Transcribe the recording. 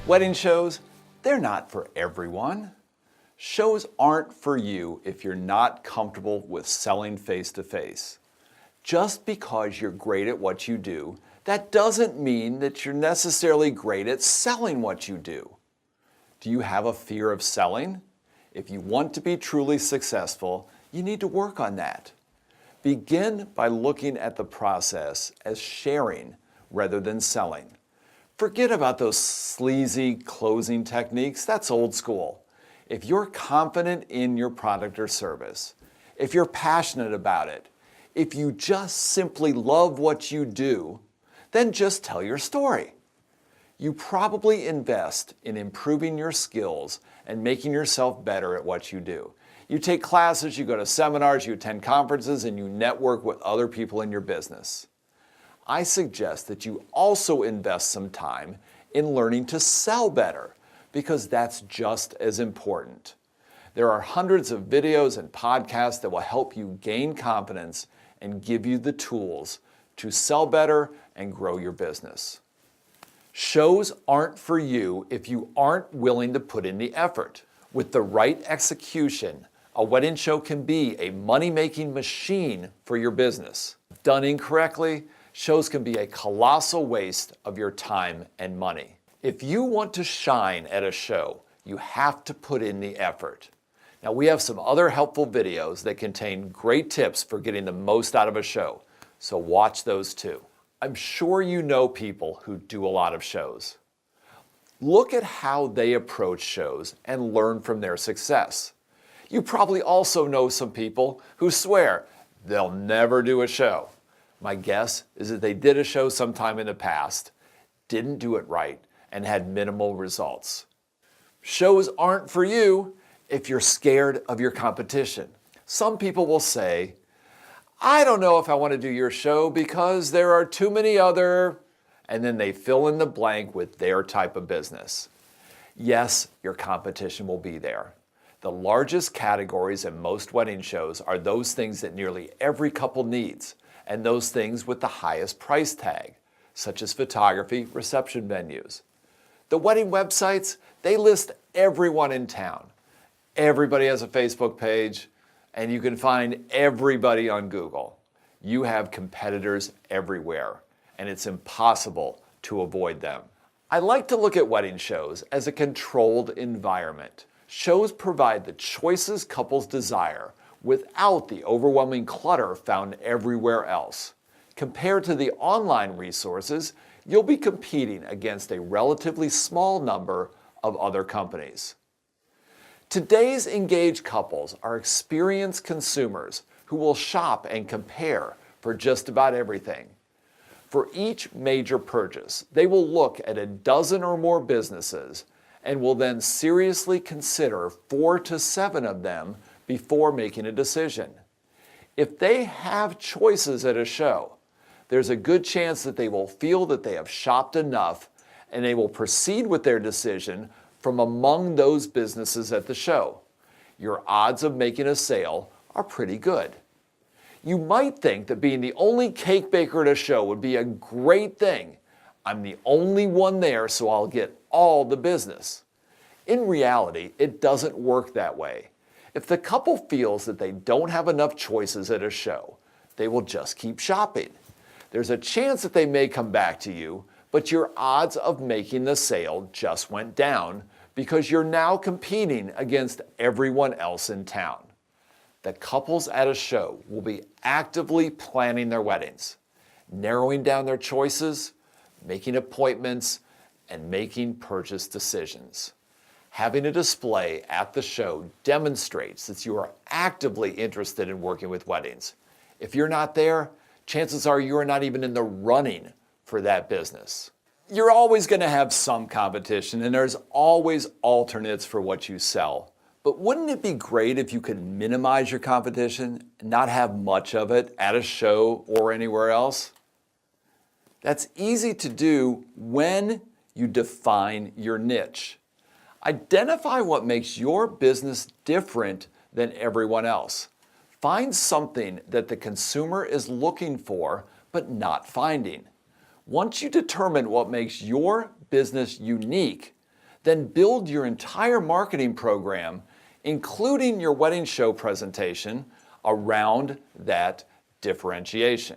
Wedding shows, they're not for everyone. Shows aren't for you if you're not comfortable with selling face-to-face. Just because you're great at what you do, that doesn't mean that you're necessarily great at selling what you do. Do you have a fear of selling? If you want to be truly successful, you need to work on that. Begin by looking at the process as sharing rather than selling. Forget about those sleazy closing techniques. That's old school. If you're confident in your product or service, if you're passionate about it, if you just simply love what you do, then just tell your story. You probably invest in improving your skills and making yourself better at what you do. You take classes, you go to seminars, you attend conferences, and you network with other people in your business. I suggest that you also invest some time in learning to sell better, because that's just as important. There are hundreds of videos and podcasts that will help you gain confidence and give you the tools to sell better and grow your business. Shows aren't for you if you aren't willing to put in the effort. With the right execution, a wedding show can be a money-making machine for your business. Done incorrectly, shows can be a colossal waste of your time and money. If you want to shine at a show, you have to put in the effort. Now, we have some other helpful videos that contain great tips for getting the most out of a show, so watch those too. I'm sure you know people who do a lot of shows. Look at how they approach shows and learn from their success. You probably also know some people who swear they'll never do a show. My guess is that they did a show sometime in the past, didn't do it right, and had minimal results. Shows aren't for you if you're scared of your competition. Some people will say, I don't know if I want to do your show because there are too many other, and then they fill in the blank with their type of business. Yes, your competition will be there. The largest categories in most wedding shows are those things that nearly every couple needs, and those things with the highest price tag, such as photography, reception venues. The wedding websites, they list everyone in town. Everybody has a Facebook page, and you can find everybody on Google. You have competitors everywhere, and it's impossible to avoid them. I like to look at wedding shows as a controlled environment. Shows provide the choices couples desire without the overwhelming clutter found everywhere else. Compared to the online resources, you'll be competing against a relatively small number of other companies. Today's engaged couples are experienced consumers who will shop and compare for just about everything. For each major purchase, they will look at a dozen or more businesses and will then seriously consider 4 to 7 of them before making a decision. If they have choices at a show, there's a good chance that they will feel that they have shopped enough and they will proceed with their decision from among those businesses at the show. Your odds of making a sale are pretty good. You might think that being the only cake baker at a show would be a great thing. I'm the only one there, so I'll get all the business. In reality, it doesn't work that way. If the couple feels that they don't have enough choices at a show, they will just keep shopping. There's a chance that they may come back to you, but your odds of making the sale just went down because you're now competing against everyone else in town. The couples at a show will be actively planning their weddings, narrowing down their choices, making appointments, and making purchase decisions. Having a display at the show demonstrates that you are actively interested in working with weddings. If you're not there, chances are you are not even in the running for that business. You're always going to have some competition, and there's always alternates for what you sell. But wouldn't it be great if you could minimize your competition and not have much of it at a show or anywhere else? That's easy to do when you define your niche. Identify what makes your business different than everyone else. Find something that the consumer is looking for but not finding. Once you determine what makes your business unique, Then build your entire marketing program, including your wedding show presentation, around that differentiation.